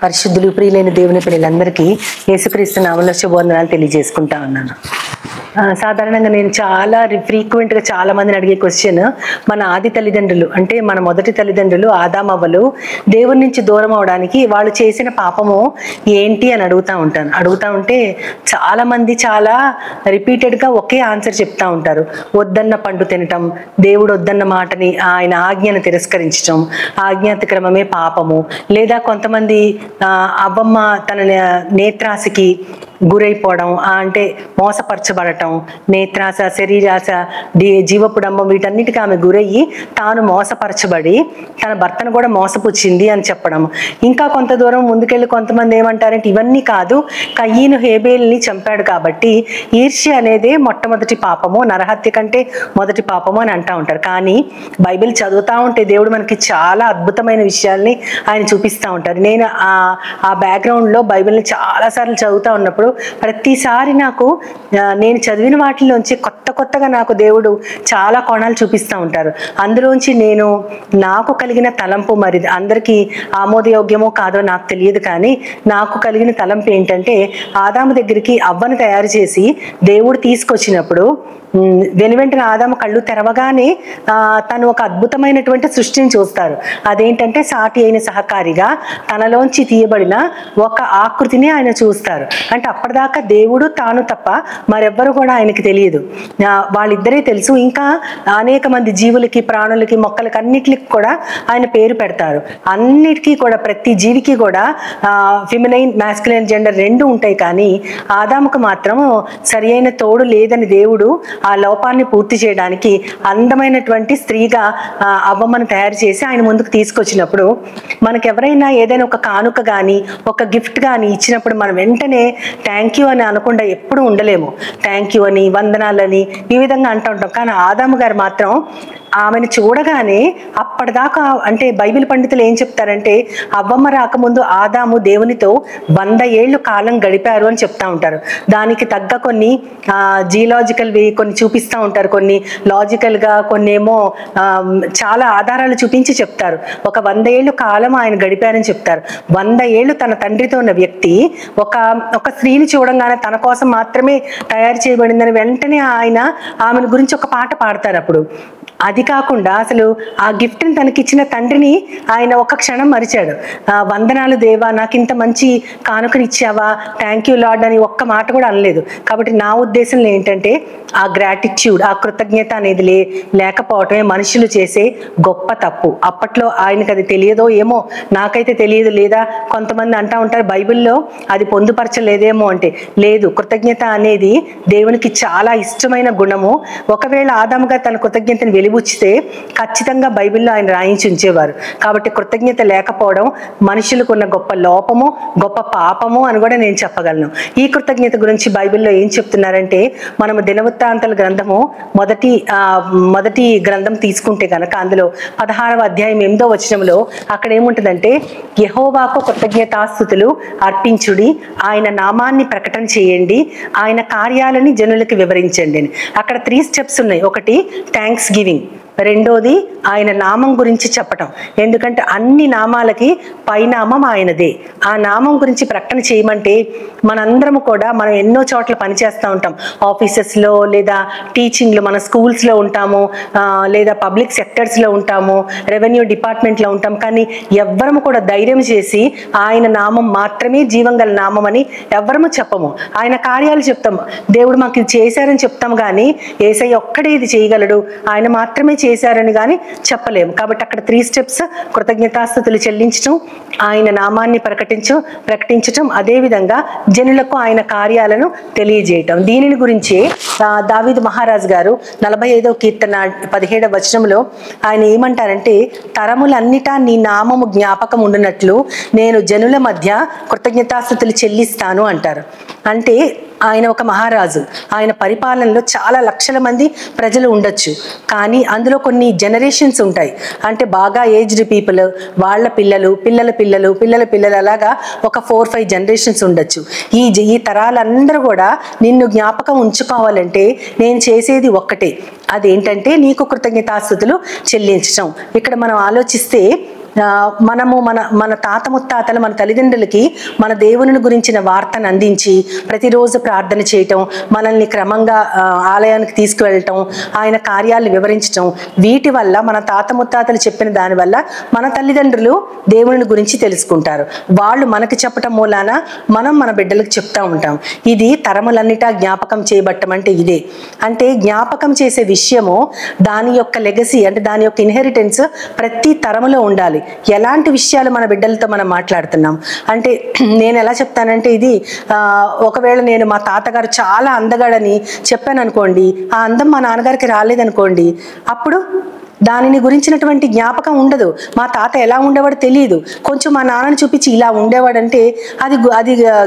పరిశుద్ధులు ప్రియులైన దేవుని పిల్లలందరికీ యేసుక్రీస్తు నామములో శుభవందనాలు తెలియజేసుకుంటా ఉన్నాను. సాధారణంగా నేను చాలా ఫ్రీక్వెంట్గా చాలా మందిని అడిగే క్వశ్చన్, మన ఆది తల్లిదండ్రులు అంటే మన మొదటి తల్లిదండ్రులు ఆదామవ్వలు దేవుని నుంచి దూరం అవడానికి వాళ్ళు చేసిన పాపము ఏంటి అని అడుగుతా ఉంటే చాలా మంది చాలా రిపీటెడ్గా ఒకే ఆన్సర్ చెప్తా ఉంటారు. వద్దన్న పండు తినటం, దేవుడు వద్దన్న మాటని ఆయన ఆజ్ఞను తిరస్కరించటం, ఆజ్ఞాతిక్రమమే పాపము. లేదా కొంతమంది అవ్వమ్మ తన నేత్రాశకి గురైపోవడం, అంటే మోసపరచబడటం, నేత్రాశ, శరీరాశ, జీవపుడంబం వీటన్నిటికీ ఆమె గురయ్యి తాను మోసపరచబడి తన భర్తను కూడా మోసపుచ్చింది అని చెప్పడం. ఇంకా కొంత దూరం ముందుకెళ్ళి కొంతమంది ఏమంటారంటే ఇవన్నీ కాదు, కయ్యను హేబేల్ని చంపాడు కాబట్టి ఈర్ష్య అనేదే మొట్టమొదటి పాపము, నరహత్య కంటే మొదటి పాపము అని అంటూ ఉంటారు. కానీ బైబిల్ చదువుతూ ఉంటే దేవుడు మనకి చాలా అద్భుతమైన విషయాల్ని ఆయన చూపిస్తూ ఉంటారు. నేను ఆ బ్యాక్గ్రౌండ్లో బైబిల్ని చాలాసార్లు చదువుతూ ఉన్నప్పుడు ప్రతిసారి నేను చదివిన వాటిలోంచి కొత్తగా నాకు దేవుడు చాలా కోణాలు చూపిస్తూ ఉంటారు. అందులోంచి నాకు కలిగిన తలంపు, మరి అందరికీ ఆమోదయోగ్యమో కాదో నాకు తెలియదు, కానీ నాకు కలిగిన తలంపు ఏంటంటే ఆదాము దగ్గరికి అవ్వను తయారు చేసి దేవుడు తీసుకొచ్చినప్పుడు వెనువెంటనే ఆదాము కళ్ళు తెరవగానే తను ఒక అద్భుతమైనటువంటి సృష్టిని చూస్తారు. అదేంటంటే సాటి అయిన సహకారిగా తనలోంచి తీయబడిన ఒక ఆకృతిని ఆయన చూస్తారు. అంటే అప్పటిదాకా దేవుడు తాను తప్ప మరెవ్వరు కూడా ఆయనకి తెలియదు, వాళ్ళిద్దరే తెలుసు. ఇంకా అనేక మంది జీవులకి, ప్రాణులకి, మొక్కలకి అన్నిటికి కూడా ఆయన పేరు పెడతారు. అన్నిటికీ కూడా ప్రతి జీవికి కూడా ఫిమినైన్, మాస్కులైన్ జెండర్ రెండు ఉంటాయి. కానీ ఆదాముకు మాత్రం సరి అయిన తోడు లేదని దేవుడు ఆ లోపాన్ని పూర్తి చేయడానికి అందమైనటువంటి స్త్రీగా అవ్వమ్మను తయారు చేసి ఆయన ముందుకు తీసుకొచ్చినప్పుడు, మనకెవరైనా ఏదైనా ఒక కానుక కానీ ఒక గిఫ్ట్ కానీ ఇచ్చినప్పుడు మనం వెంటనే థ్యాంక్ యూ అని అనకుండా ఎప్పుడు ఉండలేము. థ్యాంక్ యూ అని, వందనాలని ఈ విధంగా అంటూ ఉంటాం. కానీ ఆదాము గారు మాత్రం ఆమెను చూడగానే అప్పటిదాకా, అంటే బైబిల్ పండితులు ఏం చెప్తారంటే అవ్వమ్మ రాకముందు ఆదాము దేవునితో 100 ఏళ్ళు కాలం గడిపారు అని చెప్తా ఉంటారు. దానికి తగ్గ కొన్ని జియలాజికల్వి కొన్ని చూపిస్తూ ఉంటారు, కొన్ని లాజికల్గా, కొన్ని ఏమో చాలా ఆధారాలు చూపించి చెప్తారు. ఒక 100 ఏళ్ళు కాలం ఆయన గడిపారని చెప్తారు. 100 ఏళ్ళు తన తండ్రితో ఉన్న వ్యక్తి ఒక స్త్రీని చూడంగానే తన కోసం మాత్రమే తయారు చేయబడిందని వెంటనే ఆమెను గురించి ఒక పాట పాడతారు. అప్పుడు అది కాకుండా అసలు ఆ గిఫ్ట్ని తనకిచ్చిన తండ్రిని ఆయన ఒక క్షణం మరిచాడు. వందనాలు దేవా, నాకు ఇంత మంచి కానుకనిచ్చావా, థ్యాంక్ యూ లార్డ్ అని ఒక్క మాట కూడా అనలేదు. కాబట్టి నా ఉద్దేశంలో ఏంటంటే ఆ గ్రాటిట్యూడ్, ఆ కృతజ్ఞత అనేది లేకపోవటమే మనుషులు చేసే గొప్ప తప్పు. అప్పట్లో ఆయనకు అది తెలియదో ఏమో, నాకైతే తెలియదు. లేదా కొంతమంది అంటూ ఉంటారు బైబిల్లో అది పొందుపరచలేదేమో అంటే, లేదు, కృతజ్ఞత అనేది దేవునికి చాలా ఇష్టమైన గుణము. ఒకవేళ ఆదాముగా తన కృతజ్ఞతను వెలిబుచ్చితే ఖచ్చితంగా బైబిల్లో ఆయన రాయించి ఉంచేవారు. కాబట్టి కృతజ్ఞత లేకపోవడం మనుషులకు ఉన్న గొప్ప లోపము, గొప్ప పాపము అని కూడా నేను చెప్పగలను. ఈ కృతజ్ఞత గురించి బైబిల్లో ఏం చెప్తున్నారంటే, మనము దినవృత్తాంతాల గ్రంథము మొదటి గ్రంథం తీసుకుంటే కనుక అందులో 16వ అధ్యాయం 8వ వచనంలో అక్కడ ఏముంటుందంటే, యెహోవాకు కృతజ్ఞతాస్తుతులు అర్పించుడి, ఆయన నామాన్ని ప్రకటన చేయండి, ఆయన కార్యాలని జనులకు వివరించండి అని. అక్కడ 3 స్టెప్స్ ఉన్నాయి. ఒకటి థ్యాంక్స్ గివింగ్, రెండోది ఆయన నామం గురించి చెప్పటం. ఎందుకంటే అన్ని నామాలకి పైనామం ఆయనదే. ఆ నామం గురించి ప్రకటన చేయమంటే మనందరము కూడా మనం ఎన్నో చోట్ల పనిచేస్తూ ఉంటాం. ఆఫీసెస్లో, లేదా టీచింగ్లో, మన స్కూల్స్లో ఉంటాము, లేదా పబ్లిక్ సెక్టర్స్లో ఉంటాము, రెవెన్యూ డిపార్ట్మెంట్లో ఉంటాం. కానీ ఎవ్వరము కూడా ధైర్యం చేసి ఆయన నామం మాత్రమే జీవం గల నామం అని ఎవ్వరము చెప్పము. ఆయన కార్యాలు చెప్తాము, దేవుడు మాకు ఇది చేశారని చెప్తాం. కానీ యేసయ్య ఒక్కడే ఇది చేయగలడు, ఆయన మాత్రమే చేశారని కానీ చెప్పలేము. కాబట్టి అక్కడ 3 స్టెప్స్: కృతజ్ఞతాస్తుతులు చెల్లించటం, ఆయన నామాన్ని ప్రకటించటం, అదేవిధంగా జనులకు ఆయన కార్యాలను తెలియజేయటం. దీనిని గురించి దావీదు మహారాజు గారు 45వ కీర్తన 17వ వచనంలో ఆయన ఏమంటారంటే, తరములన్నిటా నీ నామము జ్ఞాపకం ఉండునట్లు నేను జనుల మధ్య కృతజ్ఞతాస్తుతులు చెల్లిస్తాను అంటారు. అంటే ఆయన ఒక మహారాజు, ఆయన పరిపాలనలో చాలా లక్షల మంది ప్రజలు ఉండొచ్చు, కానీ అందులో కొన్ని జనరేషన్స్ ఉంటాయి. అంటే బాగా ఏజ్డ్ పీపుల్, వాళ్ళ పిల్లలు, పిల్లల పిల్లలు, పిల్లల పిల్లలు, అలాగా ఒక 4-5 జనరేషన్స్ ఉండొచ్చు. ఈ తరాలందరూ కూడా నిన్ను జ్ఞాపకం ఉంచుకోవాలంటే నేను చేసేది ఒక్కటే, అదేంటంటే నీకు కృతజ్ఞతాస్తుతులు చెల్లించడం. ఇక్కడ మనం ఆలోచిస్తే మనము మన తాత ముత్తాతలు, మన తల్లిదండ్రులకి మన దేవుని గురించిన వార్తను అందించి ప్రతిరోజు ప్రార్థన చేయటం, మనల్ని క్రమంగా ఆలయానికి తీసుకువెళ్ళటం, ఆయన కార్యాలు వివరించటం, వీటి వల్ల మన తాత ముత్తాతలు చెప్పిన దానివల్ల మన తల్లిదండ్రులు దేవుని గురించి తెలుసుకుంటారు. వాళ్ళు మనకి చెప్పటం మూలాన మనం మన బిడ్డలకు చెప్తా ఉంటాం. ఇది తరములన్నిటా జ్ఞాపకం చేయబట్టం అంటే ఇదే. అంటే జ్ఞాపకం చేసే విషయము దాని యొక్క లెగసీ, అంటే దాని యొక్క ఇన్హెరిటెన్స్ ప్రతి తరములో ఉండాలి. ఎలాంటి విషయాలు మన బిడ్డలతో మనం మాట్లాడుతున్నాం అంటే, నేను ఎలా చెప్తానంటే, ఇది ఒకవేళ నేను మా తాతగారు చాలా అందగాడని చెప్పాను అనుకోండి, ఆ అందం మా నాన్నగారికి రాలేదనుకోండి, అప్పుడు దానిని గురించినటువంటి జ్ఞాపకం ఉండదు. మా తాత ఎలా ఉండేవాడు తెలియదు, కొంచెం మా నాన్నని చూపించి ఇలా ఉండేవాడంటే అది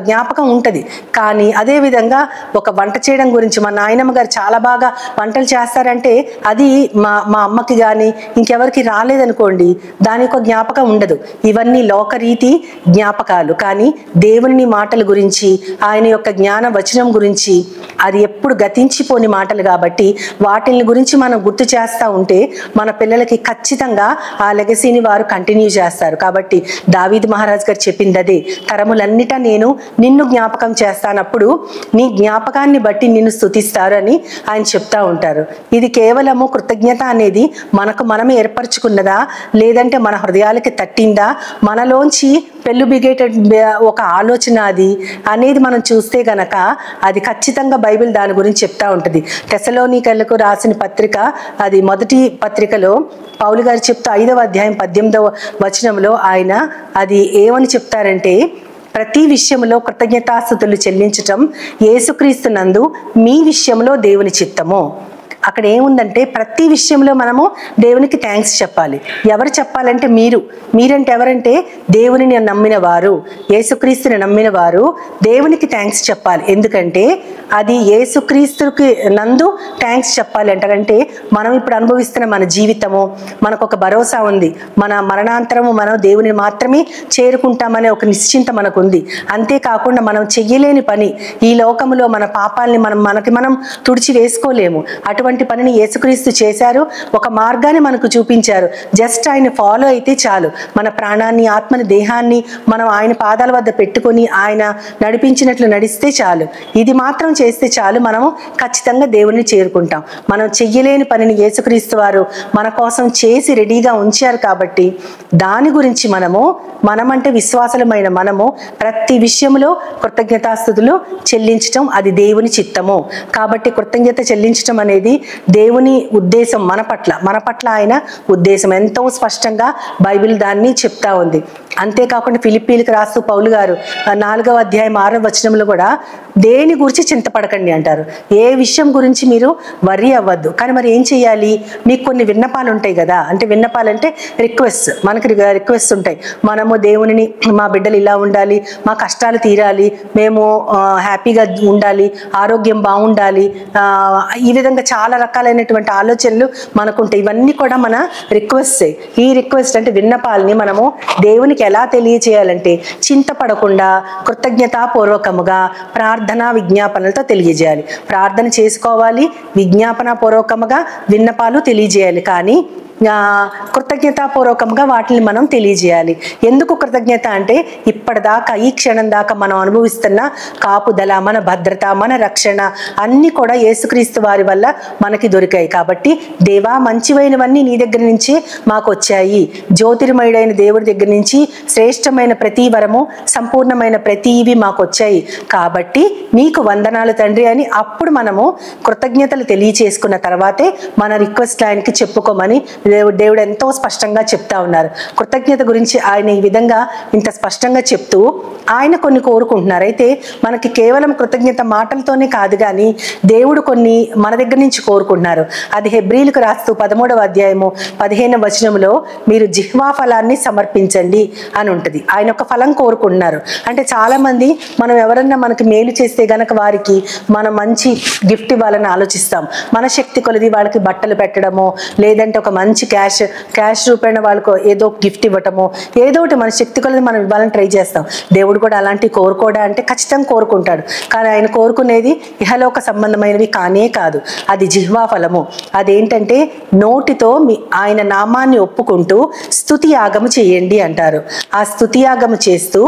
జ్ఞాపకం ఉంటుంది. కానీ అదేవిధంగా ఒక వంట చేయడం గురించి మా నాయనమ్మ గారు చాలా బాగా వంటలు చేస్తారంటే అది మా అమ్మకి కానీ ఇంకెవరికి రాలేదనుకోండి, దాని యొక్క జ్ఞాపకం ఉండదు. ఇవన్నీ లోకరీతి జ్ఞాపకాలు. కానీ దేవుని మాటల గురించి, ఆయన యొక్క జ్ఞాన వచనం గురించి, అది ఎప్పుడు గతించిపోని మాటలు కాబట్టి వాటిని గురించి మనం గుర్తు చేస్తూ ఉంటే మన పిల్లలకి ఖచ్చితంగా ఆ లెగసీని వారు కంటిన్యూ చేస్తారు. కాబట్టి దావీదు మహారాజు గారు చెప్పింది అదే, తరములన్నిటా నేను నిన్ను జ్ఞాపకం చేస్తానప్పుడు నీ జ్ఞాపకాన్ని బట్టి నిన్ను స్తుతిస్తారు అని ఆయన చెప్తా ఉంటారు. ఇది కేవలము కృతజ్ఞత అనేది మనకు మనమే ఏర్పరచుకున్నదా, లేదంటే మన హృదయాలకి తట్టిందా, మనలోంచి పెళ్ళు బిగేట ఒక ఆలోచన అది అనేది మనం చూస్తే గనక అది ఖచ్చితంగా బైబిల్ దాని గురించి చెప్తా ఉంటుంది. తెస్సలోనికైలకు రాసిన పత్రిక, అది మొదటి పత్రికలో పౌలు గారు చెప్తూ 5వ అధ్యాయం 18వ వచనంలో ఆయన అది ఏమని చెప్తారంటే, ప్రతి విషయంలో కృతజ్ఞతాస్తుతులు చెల్లించటం యేసుక్రీస్తునందు మీ విషయంలో దేవుని చిత్తము. అక్కడ ఏముందంటే ప్రతి విషయంలో మనము దేవునికి థ్యాంక్స్ చెప్పాలి. ఎవరు చెప్పాలంటే మీరంటే ఎవరంటే దేవునిని నమ్మిన వారు, యేసుక్రీస్తుని నమ్మిన వారు దేవునికి థ్యాంక్స్ చెప్పాలి. ఎందుకంటే అది యేసుక్రీస్తుకి నందు థ్యాంక్స్ చెప్పాలి అంటారంటే, మనం ఇప్పుడు అనుభవిస్తున్న మన జీవితము, మనకు ఒక భరోసా ఉంది, మన మరణాంతరము మనం దేవుని మాత్రమే చేరుకుంటామనే ఒక నిశ్చింత మనకు ఉంది. అంతేకాకుండా మనం చెయ్యలేని పని ఈ లోకంలో, మన పాపాలని మనకి మనం తుడిచి వేసుకోలేము. అటువంటి పనిని యేసుక్రీస్తు చేశారు, ఒక మార్గాన్ని మనకు చూపించారు. జస్ట్ ఆయన ఫాలో అయితే చాలు, మన ప్రాణాన్ని, ఆత్మని, దేహాన్ని మనం ఆయన పాదాల వద్ద పెట్టుకొని ఆయన నడిపించినట్లు నడిస్తే చాలు. ఇది మాత్రం చేస్తే చాలు, మనము ఖచ్చితంగా దేవుని చేరుకుంటాం. మనం చెయ్యలేని పనిని యేసుక్రీస్తు వారు మన కోసం చేసి రెడీగా ఉంచారు. కాబట్టి దాని గురించి మనమంటే విశ్వాసులమైన మనము ప్రతి విషయంలో కృతజ్ఞతాస్తుతులు చెల్లించటం అది దేవుని చిత్తము. కాబట్టి కృతజ్ఞత చెల్లించటం అనేది దేవుని ఉద్దేశం మన పట్ల ఆయన ఉద్దేశం ఎంతో స్పష్టంగా బైబిల్ దాన్ని చెప్తా ఉంది. అంతేకాకుండా ఫిలిప్పీలకు రాస్తూ పౌలు గారు 4వ అధ్యాయం 6వ వచనంలో కూడా దేని గురించి చింతపడకండి అంటారు. ఏ విషయం గురించి మీరు వర్రీ అవ్వద్దు. కానీ మరి ఏం చేయాలి? మీకు కొన్ని విన్నపాలు ఉంటాయి కదా, అంటే విన్నపాలంటే రిక్వెస్ట్, మనకి రిక్వెస్ట్ ఉంటాయి. మనము దేవునిని, మా బిడ్డలు ఇలా ఉండాలి, మా కష్టాలు తీరాలి, మేము హ్యాపీగా ఉండాలి, ఆరోగ్యం బాగుండాలి, ఈ విధంగా చాలా రకాలైనటువంటి ఆలోచనలు మనకుంటాయి. ఇవన్నీ కూడా మన రిక్వెస్టే. ఈ రిక్వెస్ట్ అంటే విన్నపాలని మనము దేవునికి ఎలా తెలియజేయాలంటే చింతపడకుండా కృతజ్ఞతాపూర్వకముగా ప్రార్థనా విజ్ఞాపనలతో తెలియజేయాలి. ప్రార్థన చేసుకోవాలి, విజ్ఞాపన పూర్వకముగా విన్నపాలు తెలియజేయాలి. కానీ కృతజ్ఞతాపూర్వకంగా వాటిని మనం తెలియజేయాలి. ఎందుకు కృతజ్ఞత అంటే, ఇప్పటిదాకా ఈ క్షణం దాకా మనం అనుభవిస్తున్న కాపుదల, మన భద్రత, మన రక్షణ అన్నీ కూడా యేసుక్రీస్తు వారి వల్ల మనకి దొరికాయి. కాబట్టి దేవా, మంచివైనవన్నీ నీ దగ్గర నుంచి మాకు వచ్చాయి. జ్యోతిర్మయుడైన దేవుడి దగ్గర నుంచి శ్రేష్టమైన ప్రతి వరము, సంపూర్ణమైన ప్రతి ఇవి మాకు వచ్చాయి. కాబట్టి నీకు వందనాలు తండ్రి అని అప్పుడు మనము కృతజ్ఞతలు తెలియచేసుకున్న తర్వాతే మన రిక్వెస్ట్ ఆయనకి చెప్పుకోమని దేవుడు ఎంతో స్పష్టంగా చెప్తా ఉన్నారు. కృతజ్ఞత గురించి ఆయన ఈ విధంగా ఇంత స్పష్టంగా చెప్తూ ఆయన కొన్ని కోరుకుంటున్నారు. అయితే మనకి కేవలం కృతజ్ఞత మాటలతోనే కాదు కానీ దేవుడు కొన్ని మన దగ్గర నుంచి కోరుకుంటున్నారు. అది హెబ్రీలకు రాస్తూ 13వ అధ్యాయము 15వ వచనంలో మీరు జిహ్వా ఫలాన్ని సమర్పించండి అని ఉంటుంది. ఆయన ఒక ఫలం కోరుకుంటున్నారు. అంటే చాలా మంది మనం ఎవరన్నా మనకి మేలు చేస్తే గనక వారికి మనం మంచి గిఫ్ట్ ఇవ్వాలని ఆలోచిస్తాం. మన శక్తి కొలది వాళ్ళకి బట్టలు పెట్టడమో, లేదంటే ఒక మంచి క్యాష్ రూపేణ వాళ్ళకు ఏదో గిఫ్ట్ ఇవ్వటమో, ఏదో ఒకటి మన శక్తి కొలది మనం ఇవ్వాలని ట్రై చేస్తాం. దేవుడు కూడా అలాంటివి కోరుకోడా అంటే ఖచ్చితంగా కోరుకుంటాడు. కానీ ఆయన కోరుకునేది ఇహలోక సంబంధమైనవి కానే కాదు. అది జిహ్వా ఫలము. అదేంటంటే నోటితో ఆయన నామాన్ని ఒప్పుకుంటూ స్తుతి యాగము చేయండి అంటారు. ఆ స్తుతి యాగము చేస్తూ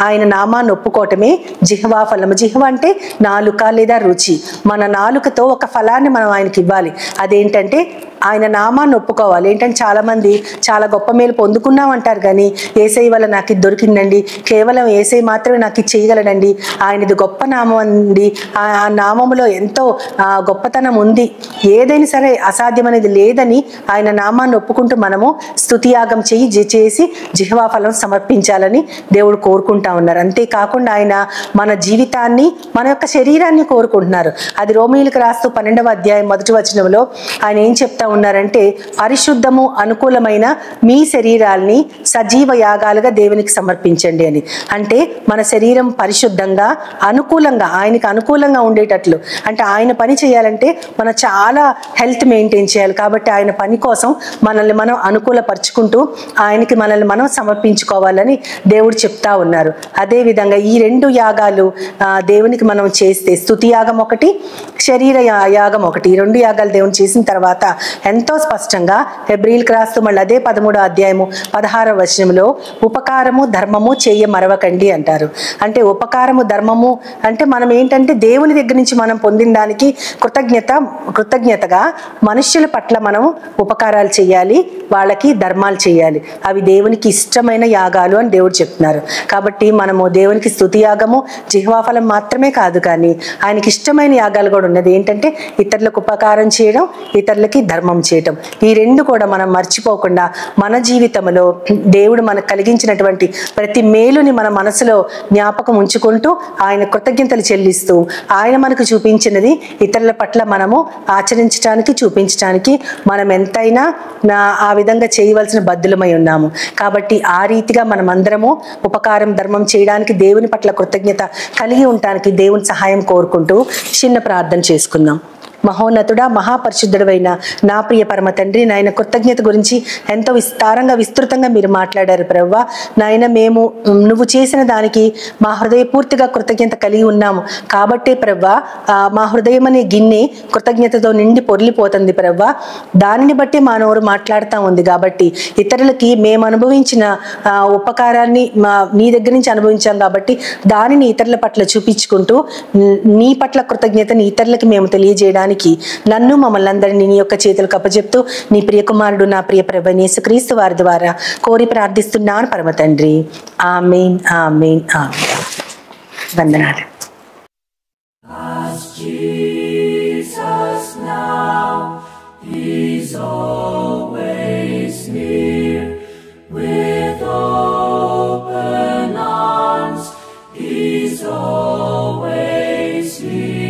ఆయన నామాన్ని ఒప్పుకోవటమే జిహ్వా ఫలము. జిహ్వ అంటే నాలుక లేదా రుచి. మన నాలుకతో ఒక ఫలాన్ని మనం ఆయనకి ఇవ్వాలి. అదేంటంటే ఆయన నామాన్ని ఒప్పుకోవాలి. ఏంటంటే చాలా మంది చాలా గొప్ప మేలు పొందుకున్నాం అంటారు కానీ యేసయ్య వల్ల నాకు ఇది దొరికిందండి, కేవలం యేసయ్య మాత్రమే నాకు ఇది చేయగలడండి, ఆయనది గొప్ప నామం అండి, ఆ నామములో ఎంతో గొప్పతనం ఉంది, ఏదైనా సరే అసాధ్యమనేది లేదని ఆయన నామాన్ని ఒప్పుకుంటూ మనము స్తుతియాగం చేసి జిహ్వా ఫలం సమర్పించాలని దేవుడు కోరుకుంటా ఉన్నారు. అంతేకాకుండా ఆయన మన జీవితాన్ని, మన యొక్క శరీరాన్ని కోరుకుంటున్నారు. అది రోమీయులకు రాస్తూ 12వ అధ్యాయం 1వ వచనంలో ఆయన ఏం చెప్తా ఉన్నారంటే పరిశుద్ధము అనుకూలమైన మీ శరీరాల్ని సజీవ యాగాలుగా దేవునికి సమర్పించండి అని. అంటే మన శరీరం పరిశుద్ధంగా అనుకూలంగా ఆయనకి అనుకూలంగా ఉండేటట్లు, అంటే ఆయన పని చేయాలంటే మనం చాలా హెల్త్ మెయింటైన్ చేయాలి. కాబట్టి ఆయన పని కోసం మనల్ని మనం అనుకూలపరుచుకుంటూ ఆయనకి మనల్ని మనం సమర్పించుకోవాలని దేవుడు చెప్తా ఉన్నారు. అదే విధంగా ఈ రెండు యాగాలు దేవునికి మనం చేస్తే, స్తుతి యాగం ఒకటి, శరీర యాగం ఒకటి, ఈ రెండు యాగాలు దేవుని చేసిన తర్వాత ఎంతో స్పష్టంగా హెబ్రీలకు రాస్తూ మళ్ళీ అదే 13వ అధ్యాయము 16వ వచనంలో ఉపకారము ధర్మము చేయ మరవకండి అంటారు. అంటే ఉపకారము ధర్మము అంటే మనం ఏంటంటే దేవుని దగ్గర నుంచి మనం పొందిన దానికి కృతజ్ఞతగా మనుష్యుల పట్ల మనం ఉపకారాలు చేయాలి, వాళ్ళకి ధర్మాలు చేయాలి. అవి దేవునికి ఇష్టమైన యాగాలు అని దేవుడు చెప్తున్నారు. కాబట్టి మనము దేవునికి స్తుతి యాగము జిహ్వా ఫలం మాత్రమే కాదు కానీ ఆయనకి ఇష్టమైన యాగాలు కూడా ఉన్నది. ఏంటంటే ఇతరులకు ఉపకారం చేయడం, ఇతరులకి ధర్మం చేయటం. ఈ రెండు కూడా మనం మర్చిపోకుండా మన జీవితంలో దేవుడు మనకు కలిగించినటువంటి ప్రతి మేలుని మన మనసులో జ్ఞాపకం ఉంచుకుంటూ ఆయన కృతజ్ఞతలు చెల్లిస్తూ ఆయన మనకు చూపించినది ఇతరుల పట్ల మనము ఆచరించడానికి, చూపించడానికి మనం ఎంతైనా ఆ విధంగా చేయవలసిన బద్దులమై ఉన్నాము. కాబట్టి ఆ రీతిగా మనం అందరము ఉపకారం ధర్మం చేయడానికి, దేవుని పట్ల కృతజ్ఞత కలిగి ఉండటానికి దేవుని సహాయం కోరుకుంటూ చిన్న ప్రార్థన చేసుకుందాం. మహోన్నతుడా, మహాపరిశుద్ధుడైన నా ప్రియ పరమ తండ్రి, నాయన కృతజ్ఞత గురించి ఎంతో విస్తృతంగా మీరు మాట్లాడారు ప్రభువా. నాయన మేము నువ్వు చేసిన దానికి మా హృదయపూర్తిగా కృతజ్ఞత కలిగి ఉన్నాము. కాబట్టే ప్రభువా మా హృదయం అనే గిన్నె కృతజ్ఞతతో నిండి పొర్లిపోతుంది ప్రభువా. దానిని బట్టి మా నోరు మాట్లాడుతూ ఉంది. కాబట్టి ఇతరులకి మేము అనుభవించిన ఉపకారాన్ని నీ దగ్గర నుంచి అనుభవించాం కాబట్టి దానిని ఇతరుల పట్ల చూపించుకుంటూ నీ పట్ల కృతజ్ఞతని ఇతరులకి మేము తెలియజేయడానికి నన్ను మమ్మల్ని అందరినీ నీ యొక్క చేతులకు అప్పచెప్తూ నీ ప్రియ కుమారుడు నా ప్రియ ప్రభు యేసుక్రీస్తు వారి ద్వారా కోరి ప్రార్థిస్తున్నాను పరమ తండ్రి. ఆమేన్, ఆమేన్, ఆమేన్. వందనాలు. Always near.